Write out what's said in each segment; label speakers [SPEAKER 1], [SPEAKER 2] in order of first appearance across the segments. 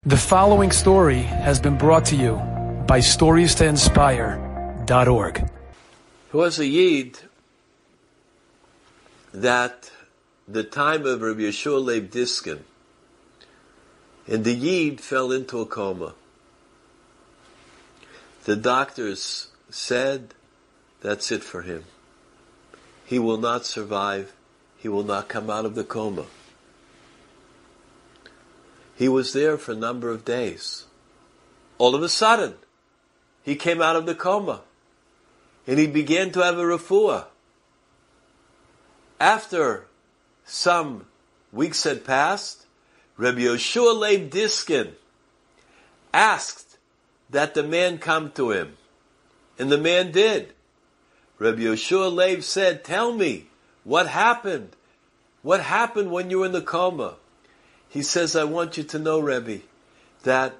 [SPEAKER 1] The following story has been brought to you by StoriesToInspire.org.
[SPEAKER 2] There was a Yid that the time of Rabbi Yeshua Leib Diskin, and the Yid fell into a coma. The doctors said, that's it for him. He will not survive. He will not come out of the coma. He was there for a number of days. All of a sudden, he came out of the coma, and he began to have a refuah. After some weeks had passed, Rabbi Yeshua Leib Diskin asked that the man come to him, and the man did. Rabbi Yeshua Leib said, tell me, what happened? What happened when you were in the coma? He says, I want you to know, Rebbe, that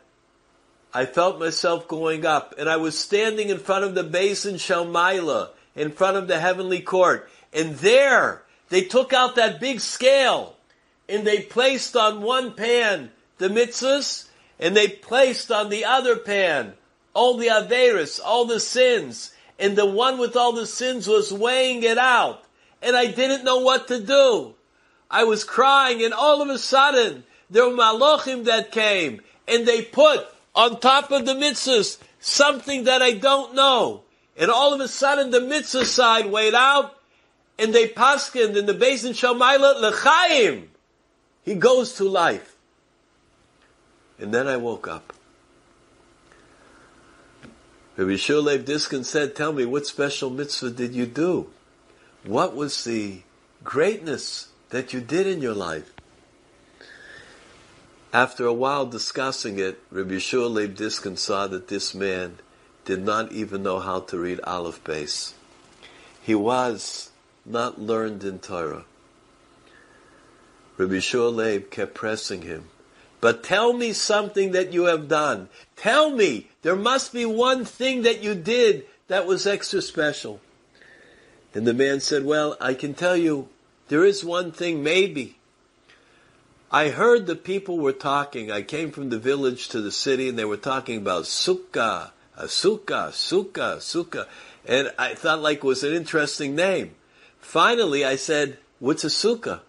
[SPEAKER 2] I felt myself going up, and I was standing in front of the Beis Shalmaila, in front of the heavenly court, and there, they took out that big scale, and they placed on one pan the mitzvahs, and they placed on the other pan all the averis, all the sins, and the one with all the sins was weighing it out, and I didn't know what to do. I was crying, and all of a sudden, there were malachim that came, and they put on top of the mitzvahs something that I don't know. And all of a sudden, the mitzvah side weighed out, and they paskined in the Beis Shalmaila l'chaim. He goes to life. And then I woke up. Rabbi Yeshua Leib Diskin said, tell me, what special mitzvah did you do? What was the greatness that you did in your life? After a while discussing it, Rabbi Yeshua Leib Diskin saw that this man did not even know how to read Aleph Beis. He was not learned in Torah. Rabbi Yeshua Leib kept pressing him. But tell me something that you have done. Tell me, there must be one thing that you did that was extra special. And the man said, well, I can tell you, there is one thing, maybe. I heard the people were talking. I came from the village to the city, and they were talking about sukkah, sukkah. And I thought like it was an interesting name. Finally, I said, what's a sukkah?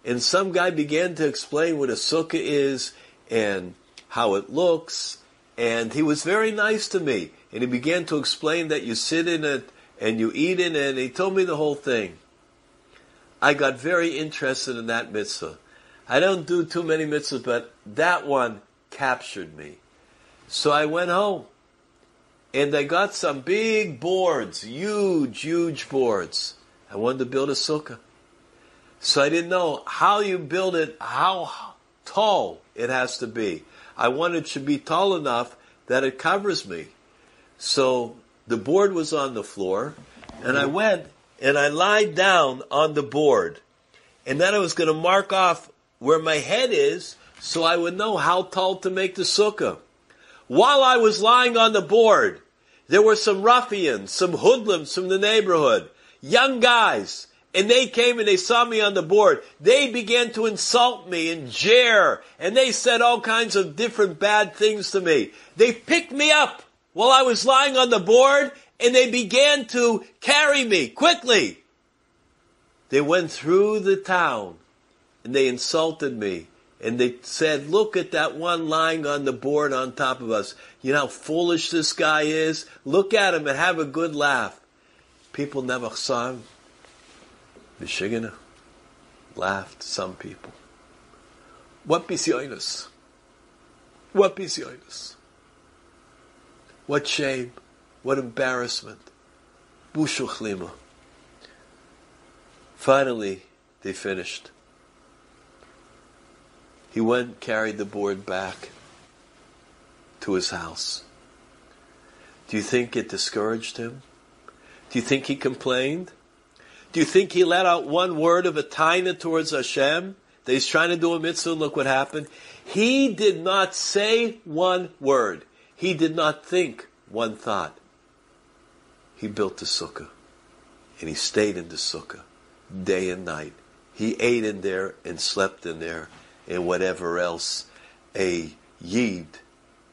[SPEAKER 2] And some guy began to explain what a sukkah is and how it looks. And he was very nice to me. And he began to explain that you sit in it and you eat in it. And he told me the whole thing. I got very interested in that mitzvah. I don't do too many mitzvahs, but that one captured me. So I went home, and I got some big boards, huge boards. I wanted to build a sukkah. So I didn't know how you build it, how tall it has to be. I wanted it to be tall enough that it covers me. So the board was on the floor, and I went and I lied down on the board. And then I was going to mark off where my head is, so I would know how tall to make the sukkah. While I was lying on the board, there were some ruffians, some hoodlums from the neighborhood, young guys, and they came and they saw me on the board. They began to insult me and jeer, and they said all kinds of different bad things to me. They picked me up while I was lying on the board, and they began to carry me quickly. They went through the town, and they insulted me. And they said, look at that one lying on the board on top of us. You know how foolish this guy is? Look at him and have a good laugh. People never saw him. Michigan laughed, some people. What bisyoinus? What bisyoinus? What shame? What embarrassment? Bushuchlima. Finally, they finished. He went, carried the board back to his house. Do you think it discouraged him? Do you think he complained? Do you think he let out one word of a taina towards Hashem? That he's trying to do a mitzvah and look what happened? He did not say one word. He did not think one thought. He built the sukkah. And he stayed in the sukkah day and night. He ate in there and slept in there and whatever else a Yid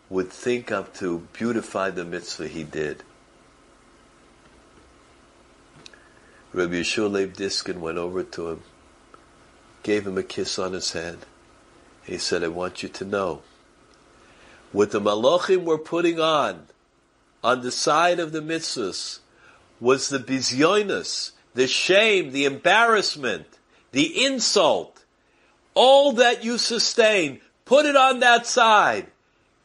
[SPEAKER 2] would think of to beautify the mitzvah he did. Rabbi Yeshua Leib Diskin went over to him, gave him a kiss on his hand. He said, I want you to know, what the Malachim were putting on the side of the mitzvahs, was the bizyonis, the shame, the embarrassment, the insult, all that you sustain, put it on that side.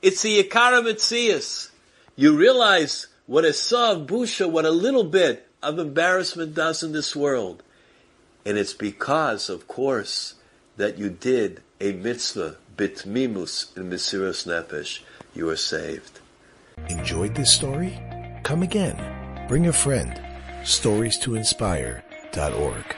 [SPEAKER 2] It's the Yikara Metzias. You realize what a sav busha, what a little bit of embarrassment does in this world. And it's because, of course, that you did a mitzvah, bitmimus in Mesirat Nefesh. You are saved.
[SPEAKER 3] Enjoyed this story? Come again. Bring a friend. StoriesToInspire.org